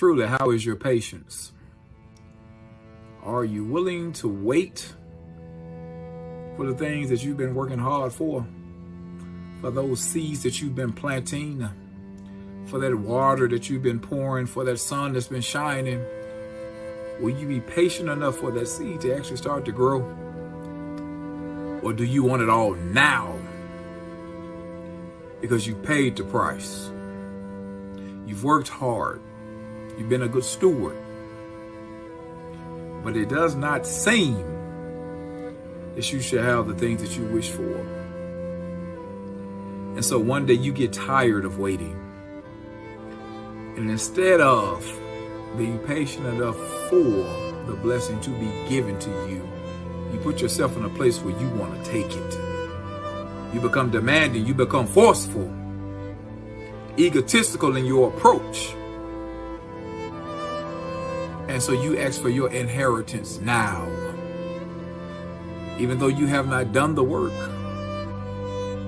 truly, how is your patience? Are you willing to wait for the things that you've been working hard for those seeds that you've been planting, for that water that you've been pouring, for that sun that's been shining? Will you be patient enough for that seed to actually start to grow? Or do you want it all now because you paid the price? You've worked hard. You've been a good steward. But it does not seem that you should have the things that you wish for. And so one day you get tired of waiting. And instead of being patient enough for the blessing to be given to you, you put yourself in a place where you want to take it. You become demanding, you become forceful, egotistical in your approach. And so you ask for your inheritance now. Even though you have not done the work,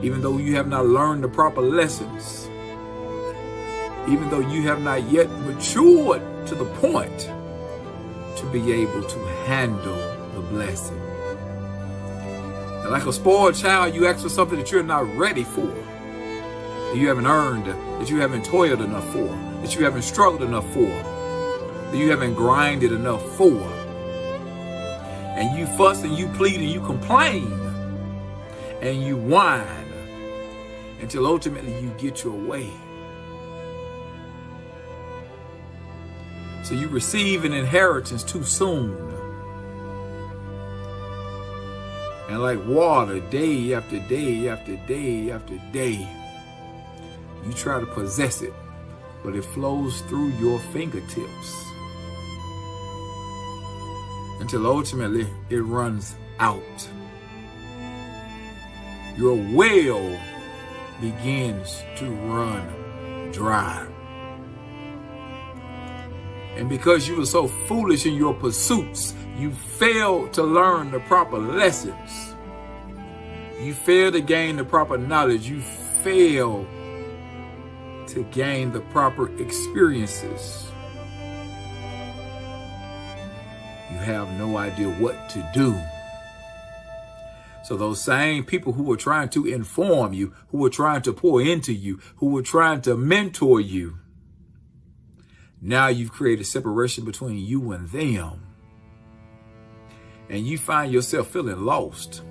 even though you have not learned the proper lessons, even though you have not yet matured to the point to be able to handle the blessing. And like a spoiled child, you ask for something that you're not ready for, that you haven't earned, that you haven't toiled enough for, that you haven't struggled enough for, that you haven't grinded enough for. And you fuss and you plead and you complain and you whine until ultimately you get your way. So you receive an inheritance too soon. And like water, day after day after day after day, you try to possess it, but it flows through your fingertips until ultimately it runs out. Your well begins to run dry. And because you were so foolish in your pursuits, you failed to learn the proper lessons. You failed to gain the proper knowledge. You failed to gain the proper experiences. You have no idea what to do. So those same people who were trying to inform you, who were trying to pour into you, who were trying to mentor you, now you've created separation between you and them. And you find yourself feeling lost,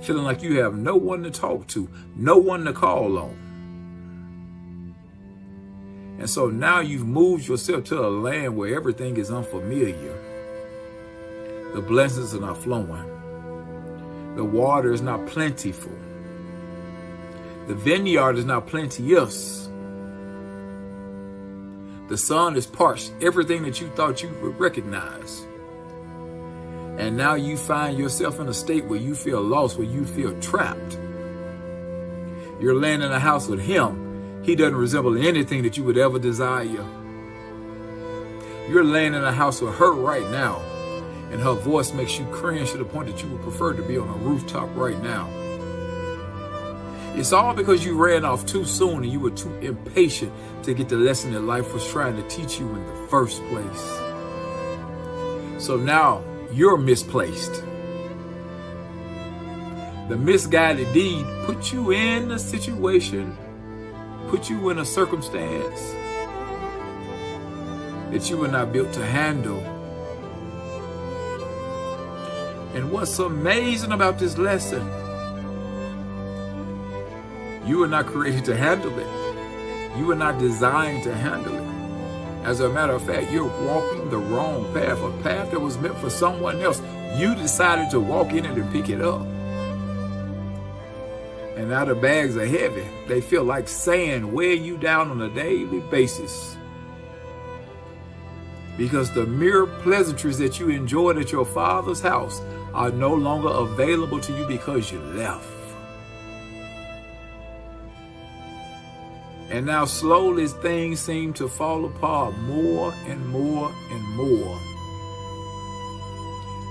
feeling like you have no one to talk to, no one to call on. And so now you've moved yourself to a land where everything is unfamiliar. The blessings are not flowing. The water is not plentiful. The vineyard is not plenteous. The sun is parched everything that you thought you would recognize. And now you find yourself in a state where you feel lost, where you feel trapped. You're laying in a house with him. He doesn't resemble anything that you would ever desire. You're laying in a house with her right now, and her voice makes you cringe to the point that you would prefer to be on a rooftop right now. It's all because you ran off too soon and you were too impatient to get the lesson that life was trying to teach you in the first place. So now you're misplaced. The misguided deed put you in a situation, put you in a circumstance that you were not built to handle. And what's amazing about this lesson, you were not created to handle it. You were not designed to handle it. As a matter of fact, you're walking the wrong path, a path that was meant for someone else. You decided to walk in it and pick it up. And now the bags are heavy. They feel like sand weighing you down on a daily basis. Because the mere pleasantries that you enjoyed at your father's house are no longer available to you because you left. And now slowly things seem to fall apart more and more and more.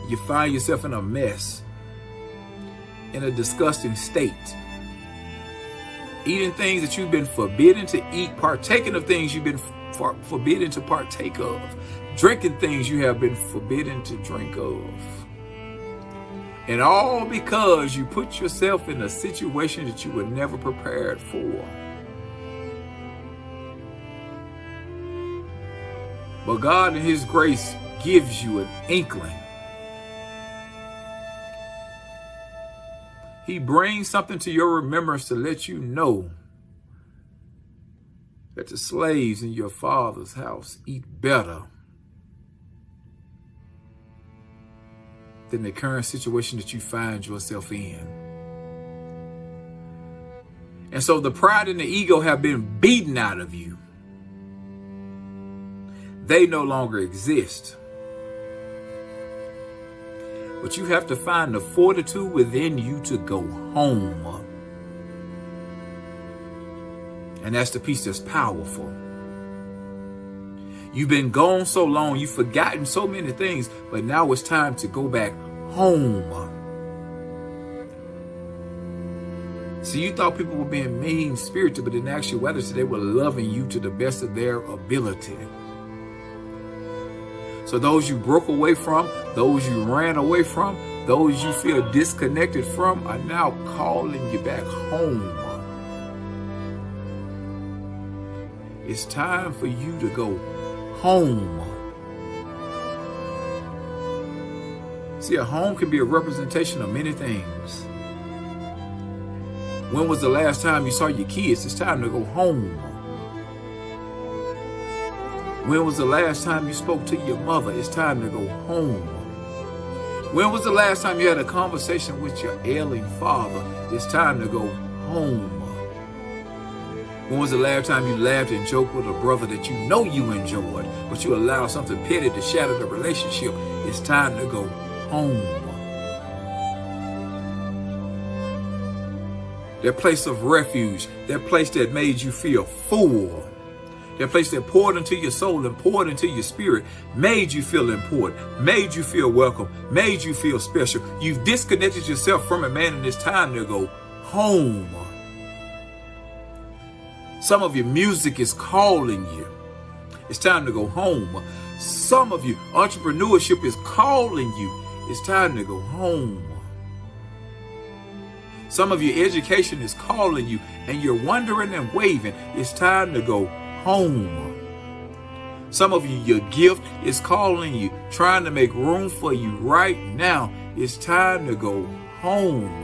You find yourself in a mess, in a disgusting state. eating things that you've been forbidden to eat, partaking of things you've been forbidden to partake of, drinking things you have been forbidden to drink of. And all because you put yourself in a situation that you were never prepared for. But God in His grace gives you an inkling. He brings something to your remembrance to let you know that the slaves in your Father's house eat better than the current situation that you find yourself in. And so the pride and the ego have been beaten out of you. They no longer exist. But you have to find the fortitude within you to go home. And that's the piece that's powerful. You've been gone so long, you've forgotten so many things, but now it's time to go back home. See, you thought people were being mean-spirited, but in actuality, they were loving you to the best of their ability. So those you broke away from, those you ran away from, those you feel disconnected from are now calling you back home. It's time for you to go home. See, a home can be a representation of many things. When was the last time you saw your kids? It's time to go home. When was the last time you spoke to your mother? It's time to go home. When was the last time you had a conversation with your ailing father? It's time to go home. When was the last time you laughed and joked with a brother that you know you enjoyed, but you allowed something petty to shatter the relationship? It's time to go home. That place of refuge, that place that made you feel full, that place that poured into your soul and poured into your spirit, made you feel important, made you feel welcome, made you feel special. You've disconnected yourself from it, man, and it's time to go home. Some of your music is calling you. It's time to go home. Some of you, entrepreneurship is calling you. It's time to go home. Some of your education is calling you and you're wondering and waving. It's time to go home. Some of you, your gift is calling you, trying to make room for you right now. It's time to go home.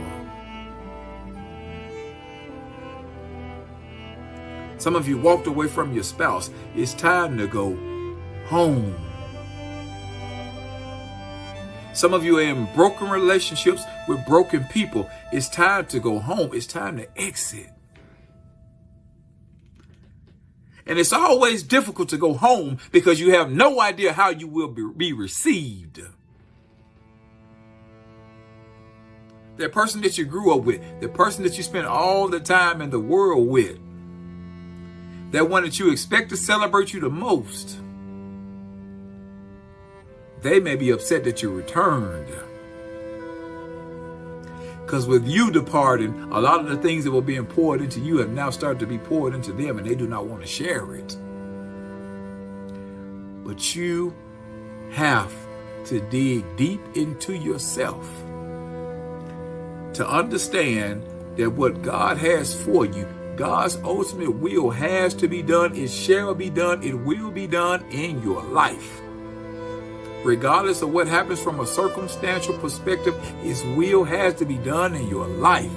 Some of you walked away from your spouse. It's time to go home. Some of you are in broken relationships with broken people. It's time to go home. It's time to exit. And it's always difficult to go home because you have no idea how you will be received. That person that you grew up with, the person that you spent all the time in the world with, that one that you expect to celebrate you the most, they may be upset that you returned. Because with you departing, a lot of the things that were being poured into you have now started to be poured into them, and they do not want to share it. But you have to dig deep into yourself to understand that what God has for you, God's ultimate will has to be done. It shall be done. It will be done in your life. Regardless of what happens from a circumstantial perspective, His will has to be done in your life.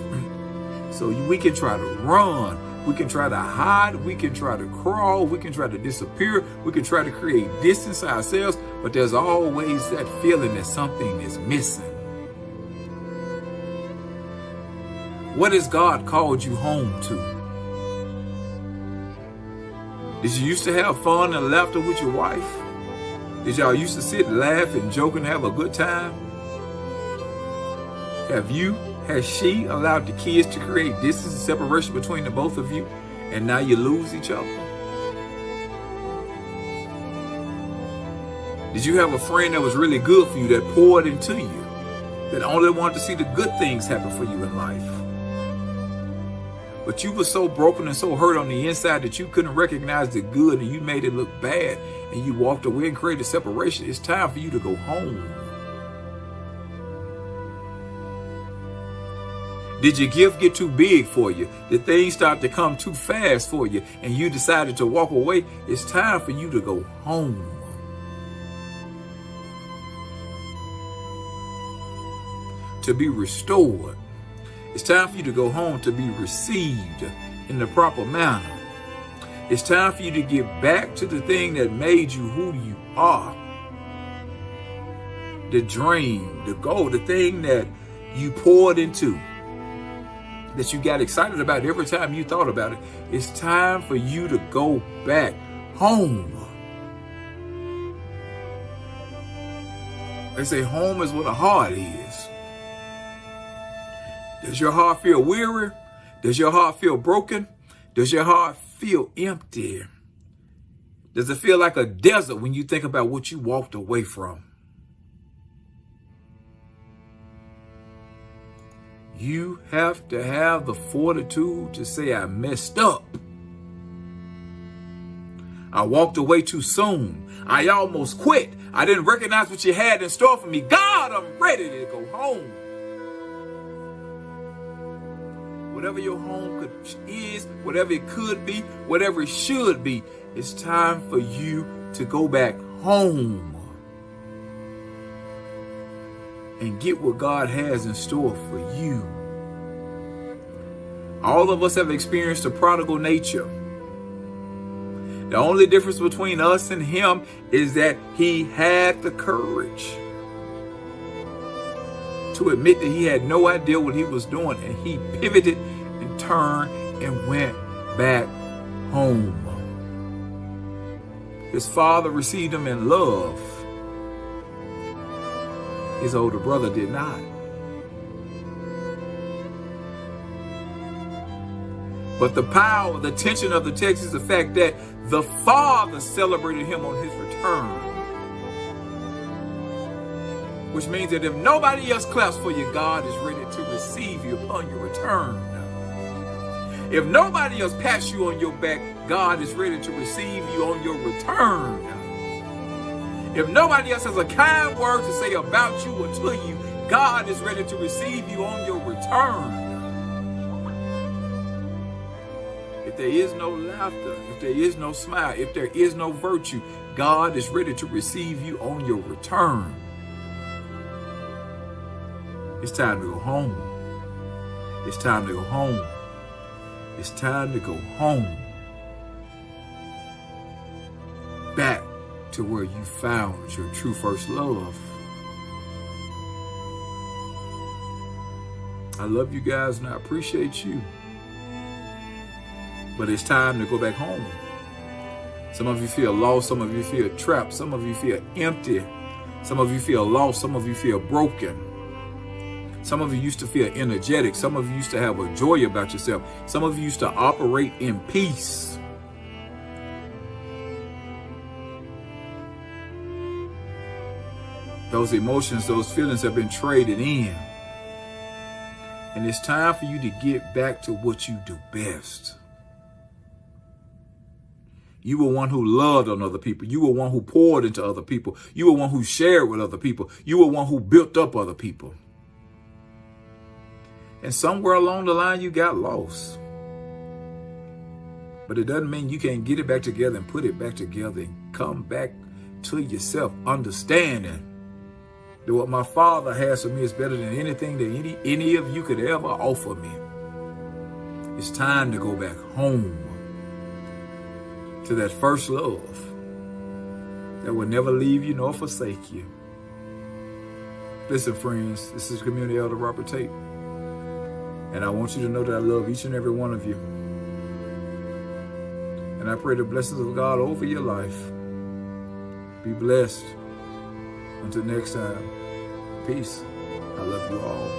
So we can try to run. We can try to hide. We can try to crawl. We can try to disappear. We can try to create distance ourselves. But there's always that feeling that something is missing. What has God called you home to? Did you used to have fun and laughter with your wife? Did y'all used to sit and laugh and joke and have a good time? Has she allowed the kids to create distance and separation between the both of you, and now you lose each other? Did you have a friend that was really good for you, that poured into you, that only wanted to see the good things happen for you in life? but you were so broken and so hurt on the inside that you couldn't recognize the good and you made it look bad and you walked away and created separation. It's time for you to go home. Did your gift get too big for you? Did things start to come too fast for you and you decided to walk away? It's time for you to go home. To be restored. It's time for you to go home to be received in the proper manner. It's time for you to get back to the thing that made you who you are. The dream, the goal, the thing that you poured into, that you got excited about every time you thought about it. It's time for you to go back home. They say home is where the heart is. Does your heart feel weary? Does your heart feel broken? Does your heart feel empty? Does it feel like a desert when you think about what you walked away from? You have to have the fortitude to say, I messed up. I walked away too soon. I almost quit. I didn't recognize what you had in store for me. God, I'm ready to go home. Whatever your home is, whatever it could be, whatever it should be, it's time for you to go back home and get what God has in store for you. All of us have experienced a prodigal nature. The only difference between us and him is that he had the courage to admit that he had no idea what he was doing, and he pivoted and turned and went back home. His father received him in love. His older brother did not. But the power, the tension of the text is the fact that the father celebrated him on his return. Which means that if nobody else claps for you, God is ready to receive you upon your return. If nobody else pats you on your back, God is ready to receive you on your return. If nobody else has a kind word to say about you or to you, God is ready to receive you on your return. If there is no laughter, if there is no smile, if there is no virtue, God is ready to receive you on your return. It's time to go home. It's time to go home. It's time to go home. Back to where you found your true first love. I love you guys and I appreciate you. But it's time to go back home. Some of you feel lost. Some of you feel trapped. Some of you feel empty. Some of you feel lost. Some of you feel broken. Some of you used to feel energetic. Some of you used to have a joy about yourself. Some of you used to operate in peace. Those emotions, those feelings have been traded in. And it's time for you to get back to what you do best. You were one who loved on other people. You were one who poured into other people. You were one who shared with other people. You were one who built up other people. And somewhere along the line, you got lost. But it doesn't mean you can't get it back together and put it back together and come back to yourself, understanding that what my Father has for me is better than anything that any of you could ever offer me. It's time to go back home to that first love that will never leave you nor forsake you. Listen, friends, this is Community Elder Robert Tate. And I want you to know that I love each and every one of you. And I pray the blessings of God over your life. Be blessed. Until next time, peace. I love you all.